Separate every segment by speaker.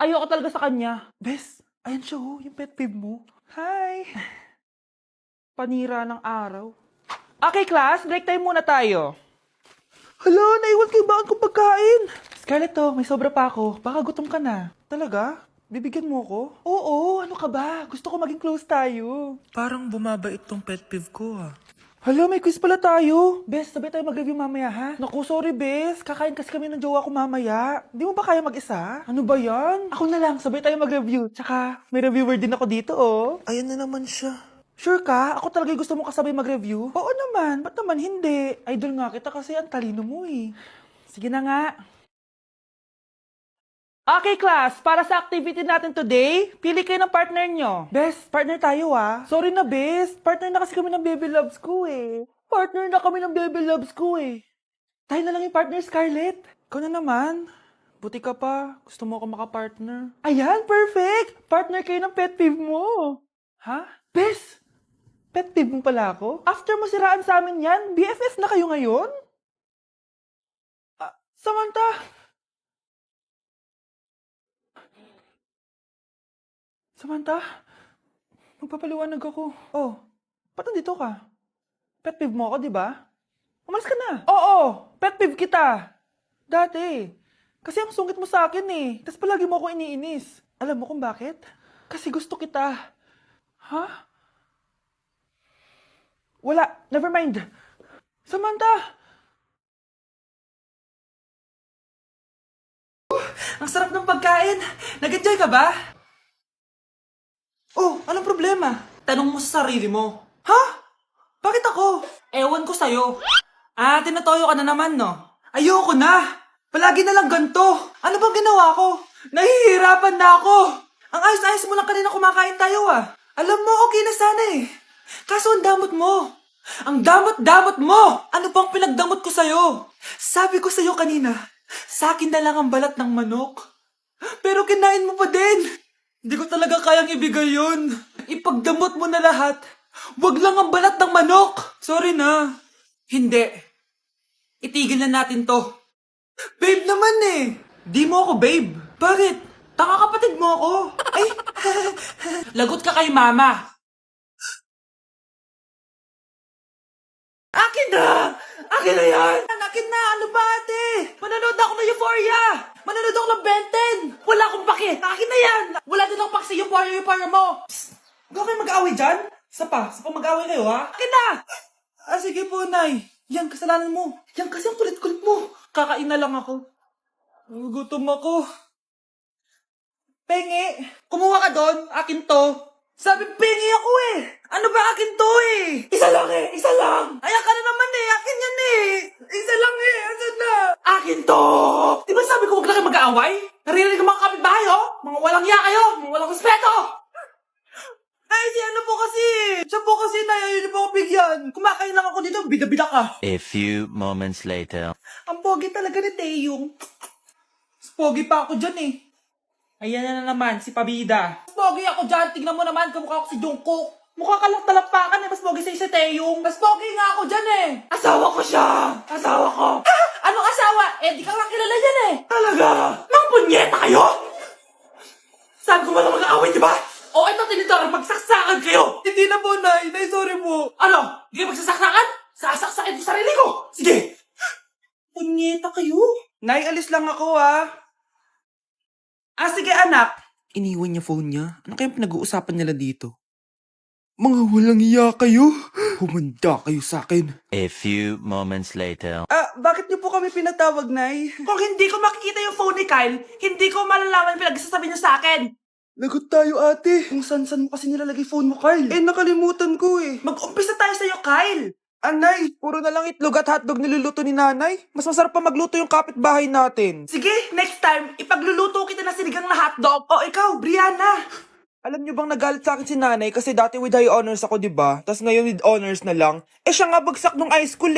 Speaker 1: ayoko talaga sa kanya. Bes, ayan siya yung pet peeve mo. Hi! Panira ng araw. Okay, class, break time muna tayo. Hala, naiwan kay bakit kong pagkain. Scarlett to, may sobra pa ako. Baka gutom ka na. Talaga? Bibigyan mo ko? Oo, ano ka ba? Gusto ko maging close tayo. Parang bumabait tong pet peeve ko Hala, may quiz pala tayo. Bes, sabay tayo mag-review mamaya ha? Naku, sorry Bes. Kakain kasi kami ng jowa ko mamaya. Di mo ba kaya mag-isa? Ano ba yan? Ako na lang, sabay tayo mag-review. Tsaka, may reviewer din ako dito Ayan na naman siya. Sure ka? Ako talaga gusto mo kasabay mag-review? Oo naman, ba't naman hindi? Idol nga kita kasi ang talino mo Sige na nga. Okay, class. Para sa activity natin today, pili kayo ng partner nyo. Best, partner tayo Sorry na, best. Partner na kasi kami ng baby loves ko Partner na kami ng baby loves ko Tayo na lang yung partner, Scarlett. Ikaw na naman. Buti ka pa. Gusto mo ako makapartner. Ayan, perfect! Partner kayo ng pet peeve mo. Ha? Best! Pet peeve mo pala ako? After mo siraan sa amin yan, BFF na kayo ngayon? Samantha! Samantha, magpapaliwanag ako. Oh, ba't nandito ka? Pet peeve mo ako, di ba? Umalis ka na. Oo, pet peeve kita. Dati. Kasi ang sungit mo sa akin Tapos palagi mo ako iniinis. Alam mo kung bakit? Kasi gusto kita. Ha? Wala, never mind. Samantha! Ang sarap ng pagkain. Nag-enjoy ka ba? Oh, anong problema? Tanong mo sa sarili mo. Ha? Bakit ako? Ewan ko sa'yo. Tinatoyo ka na naman, no? Ayoko na! Palagi na lang ganito. Ano bang ginawa ko? Nahihirapan na ako. Ang ayos-ayos mo lang kanina kumakain tayo Alam mo, okay na sana Kaso ang damot mo. Ang damot-damot mo! Ano bang pinagdamot ko sa'yo? Sabi ko sa'yo kanina, sa akin na lang ang balat ng manok. Pero kinain mo pa din. Hindi ko talaga kayang ibigay yun. Ipagdamot mo na lahat. Wag lang ang balat ng manok. Sorry na. Hindi. Itigil na natin to. Babe naman Di mo ako babe. Bakit? Tanga kapatid mo ako. Ay, lagot ka kay mama. Akin na! Akin na yan! Akin na! Ano ba ate? Manonood ako ng Euphoria! Manonood ako ng Ben 10! Wala akong pake! Akin na yan! Wala din akong pake sa Euphoria mo! Psst! Huwag kayo mag-away dyan? Sa pa mag-away kayo Akin na! Sige po, Nay. Yan, kasalanan mo. Yan kasi ang kulit-kulit mo. Kakain na lang ako. Gutom ako. Pengi! Kumuha ka doon. Akin to. Sabi, pengi ako Ano ba akin to Isa lang Isa lang. Ayan ka na naman Akin yan Isa lang Asan na? Akin to. Di ba sabi ko huwag lang kayo mag-aaway? Naririnig ang mga kapitbahay Mga walang iya kayo. Mga walang respeto. Ay, ano po kasi? Siya po kasi ayaw niyo po ako bigyan. Kumakain lang ako dito. Bida-bida ka.
Speaker 2: A few moments later.
Speaker 1: Ang pogi talaga ni Taeyong. Mas pogi pa ako dyan Ayan na naman, si Pabida. Mas pogi ako dyan. Tignan mo naman, kamukha ako si Jungkook. Mukha ka lang talampakan Mas pogi sa'yo si Taeyong. Mas pogi nga ako dyan Asawa ko siya. Asawa ko. Ha? Anong asawa? Di ka lang kilala yan Talaga? Mang punyeta kayo? Sabi ko walang mag-aaway, di ba? O, ito tinituro, magsaksakan kayo! Hindi na po, Nay. Nay, sorry po. Ano? Hindi kayo magsasaksakan? Sasaksakin ko sarili ko! Sige! Punyeta kayo? Nay, alis lang ako, sige, anak. Iniwan niya phone niya. Ano kayang pinag-uusapan nila dito? Mga walang iya kayo. Humanda kayo sa akin.
Speaker 2: A few moments later.
Speaker 1: Bakit niyo po kami pinatawag, Nay? Kung hindi ko makikita yung phone ni Kyle, hindi ko malalaman pinagsasabi niyo sa akin. Lagot tayo, ate. Kung san-san mo kasi nilalagay phone mo, Kyle. Nakalimutan ko Mag-umpisa tayo sa'yo, Kyle. Anay, puro na lang itlog at hotdog niluluto ni nanay. Mas masarap pa magluto yung kapitbahay natin. Sige, next time, ipagluluto kita na sinigang na hotdog. O ikaw, Brianna. Alam niyo bang nagalit sa akin si nanay kasi dati with high honors ako, di ba? Tapos ngayon with honors na lang. Siya nga bagsak nung high school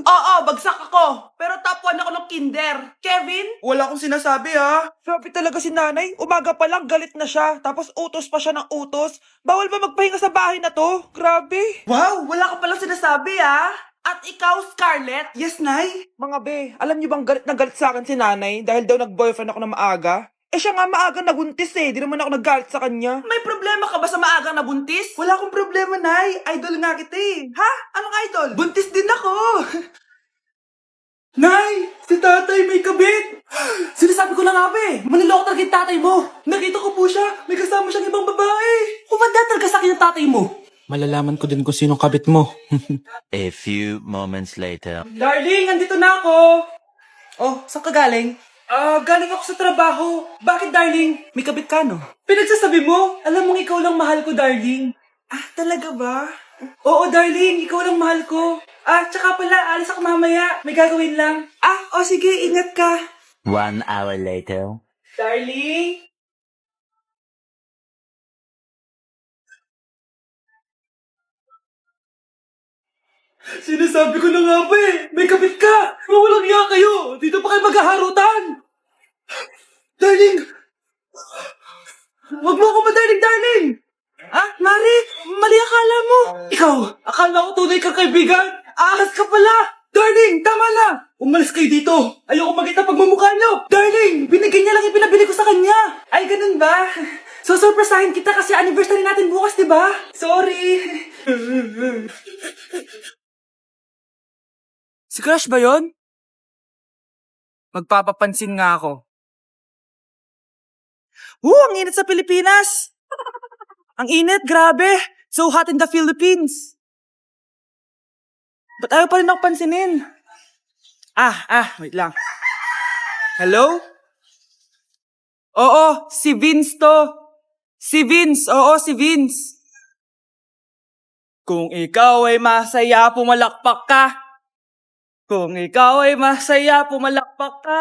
Speaker 1: Oo, bagsak ako. Pero top 1 ako ng kinder. Kevin? Wala akong sinasabi Sabi talaga si nanay, umaga pa lang galit na siya. Tapos utos pa siya ng utos. Bawal ba magpahinga sa bahay na to? Grabe. Wow, wala ka palang sinasabi At ikaw, Scarlett? Yes, Nay. Mga be, alam niyo bang galit na galit sa akin si nanay dahil daw nag-boyfriend ako na maaga? Eh siya nga maagang nabuntis eh. Di naman ako naggalit sa kanya. May problema ka ba sa maagang nabuntis? Wala akong problema, Nay. Idol nga kita eh. Ha? Anong idol? Buntis din ako. Nay! Si tatay may kabit! Sinasabi ko na nga ba eh. Maniloko talaga yung tatay mo. Nakita ko po siya. May kasama siyang ibang babae. Kumanda talaga sa akin yung tatay mo. Malalaman ko din kung sinong kabit mo.
Speaker 2: A few moments later.
Speaker 1: Darling, andito na ako. Oh, saan ka galing? Galing ako sa trabaho. Bakit, darling? May kabit ka, no? Pinagsasabi mo? Alam mong ikaw lang mahal ko, darling. Ah, talaga ba? Oo, darling. Ikaw lang mahal ko. Tsaka pala, alis ako mamaya. May gagawin lang. Sige. Ingat ka.
Speaker 2: 1 hour later.
Speaker 1: Darling? Sinasabi ko na nga ba eh. May kabit ka. Mawalang iya kayo. Dito pa kayo maghaharutan. Darling! Huwag mo ako darling! Mari, mali akala mo. Ikaw, akala ko tunay kang kaibigan. Ahas ka pala. Darling, tama na. Umalis kayo dito. Ayoko makita pagmumukha niyo. Darling, binigyan niya lang yung pinabili ko sa kanya. Ay, ganun ba? So, surpresahin kita kasi anniversary natin bukas, di ba? Sorry. Si Crush ba yon? Magpapapansin nga ako. Ang init sa Pilipinas! Ang init, grabe! So hot in the Philippines! Ba't ayaw pa rin ako pansinin? Wait lang. Hello? Oo, si Vince to. Si Vince, oo, si Vince. Kung ikaw ay masaya, pumalakpak ka. Kung ikaw ay masaya, pumalakpak ka.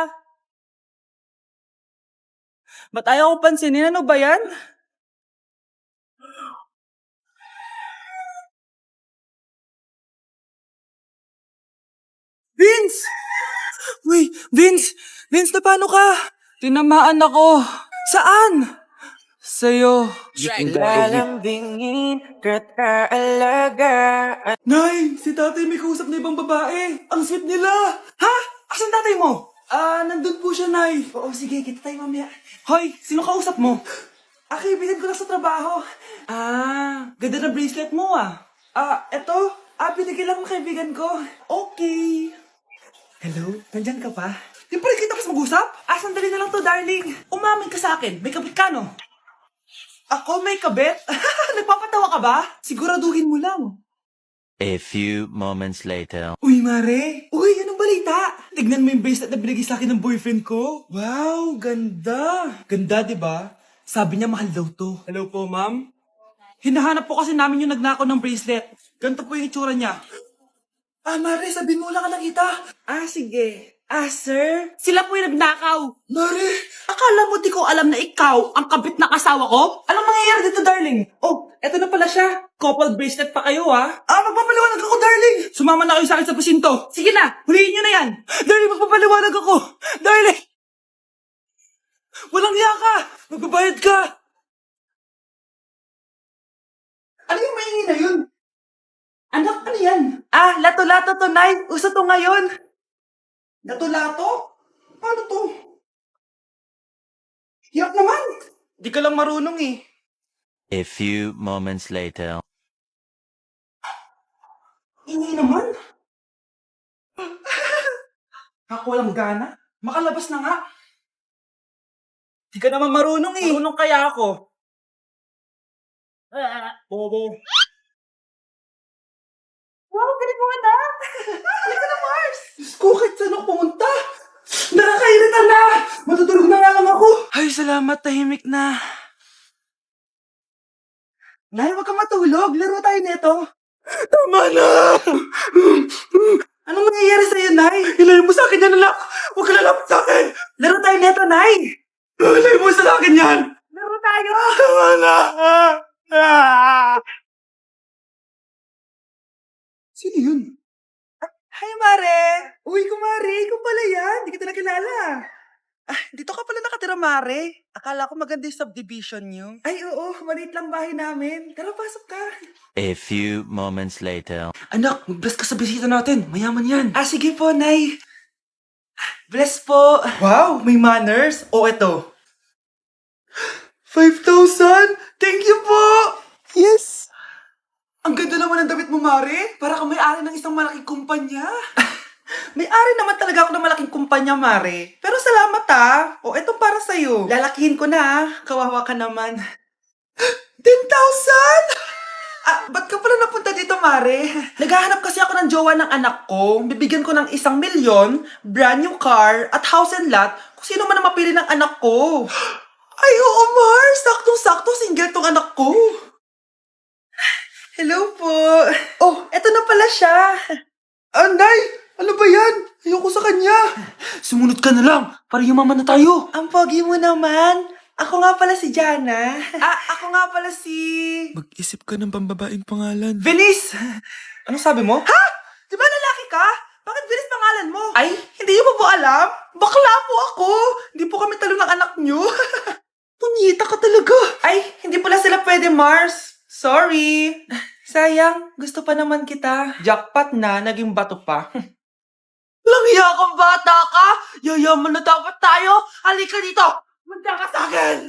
Speaker 1: Ba't ayaw ko pansinin? Ano ba yan? Vince! Uy, Vince! Vince, na paano ka? Tinamaan ako. Saan? Sa'yo.
Speaker 3: Lalambingin ka't aalagaan.
Speaker 1: Nay, si tatay may kausap na ibang babae. Ang sweet nila. Ha? Asan tatay mo? Nandun po siya, Nay. Oo, sige, kita tayo mamaya. Hoy, sino kausap mo? Kaibigan ko lang sa trabaho. Ganda na bracelet mo eto. Binigyan lang ng kaibigan ko. Okay. Hello? Nandyan ka pa? Yung pala kita pas mag-usap? Sandali na lang to, darling. Umamin ka sa akin. May kabit ka, no? Ako may kabit? Nagpapatawa ka ba? Siguraduhin mo lang.
Speaker 2: A few moments later.
Speaker 1: Uy, Mare! Uy, anong balita? Tignan mo yung bracelet na binigay sa akin ng boyfriend ko. Wow, ganda. Ganda, di ba? Sabi niya mahal daw to. Hello po, ma'am. Hinahanap po kasi namin yung nagnakaw ng bracelet. Ganito po yung itsura niya. Mare, sabihin mo lang ka nakita. Sige. Sir? Sila po yung nagnakaw. Mare, akala mo di ko alam na ikaw ang kabit na asawa ko? Anong mangyayari dito, darling? Oh, eto na pala siya. Couple bracelet pa kayo, magpapaliwanag ako, darling. Sumama na kayo sa akin sa pasinto. Sige na, huliin nyo na yan. Darling, magpapaliwanag ako. Darling! Walang hiya ka. Magbabayad ka. Ano yung maingin na yun? Anak, ano yan? Lato-lato to, Nay. Uso to ngayon. Lato-lato? Paano to? Hirap naman. Di ka lang marunong eh.
Speaker 2: A few moments later.
Speaker 1: Ingay naman. Ako walang gana. Makalabas na nga. Di ka naman marunong eh. Marunong kaya ako. Bobo. Wow, galing mo anak! Halika na, Mars! Diyos ko, kahit saan ako pumunta! Nakakairita na! Matutulog na nga lang ako! Ay, salamat, tahimik na. Nay, huwag kang matulog. Laro tayo nito. Tama na! Anong nangyayari sa'yo, Nay? Ilayo mo sa akin yan, anak! Huwag ka lalapit sa akin! Laro tayo nito, Nay! Ilayo mo sa akin yan! Laro tayo! Tama na! Sino yun? Hi, Mare! Uy, kumare, ikaw pala yan. Di kita nakilala. Dito ka pala nakatira, Mare. Akala ko maganda yung subdivision niyo. Ay, oo. Maliit lang bahay namin. Tara, pasok ka.
Speaker 2: A few moments later.
Speaker 1: Anak, mag-bless ka sa bisita natin. Mayaman yan. Sige po, Nay. Bless po. Wow, may manners. O eto. 5,000? Thank you po!
Speaker 3: Yes!
Speaker 1: Ang ganda naman ng damit mo, Mare. Para kang may-ari ng isang malaking kumpanya. May-ari naman talaga ako ng malaking kumpanya, Mare. Pero salamat O, etong para sa'yo. Lalakihin ko na Kawawa ka naman. 10,000? Ba't ka pala napunta dito, Mare? Naghahanap kasi ako ng jowa ng anak ko. Bibigyan ko ng 1,000,000, brand new car, at house and lot kung sino man ang mapili ng anak ko. Ay, oo, Mar! Saktong-sakto, single tong anak ko. Hello po. Oh, eto na pala siya. Nay! Ano ba yan? Ayoko sa kanya. Sumunod ka na lang para yumaman na tayo. Ang pogi mo naman. Ako nga pala si Jana. Ako nga pala si...
Speaker 3: Mag-isip ka ng pambabaing pangalan.
Speaker 1: Venice! Anong sabi mo? Ha? Di ba lalaki ka? Bakit Venice pangalan mo? Ay, hindi mo po alam? Bakla po ako. Hindi po kami talo ng anak nyo. Punyita ka talaga. Ay, hindi pala sila pwede, Mars. Sorry. Sayang, gusto pa naman kita. Jackpot na, naging bato pa. Langya kang bata ka! Yayaman na dapat tayo! Halika dito! Manda ka sa akin!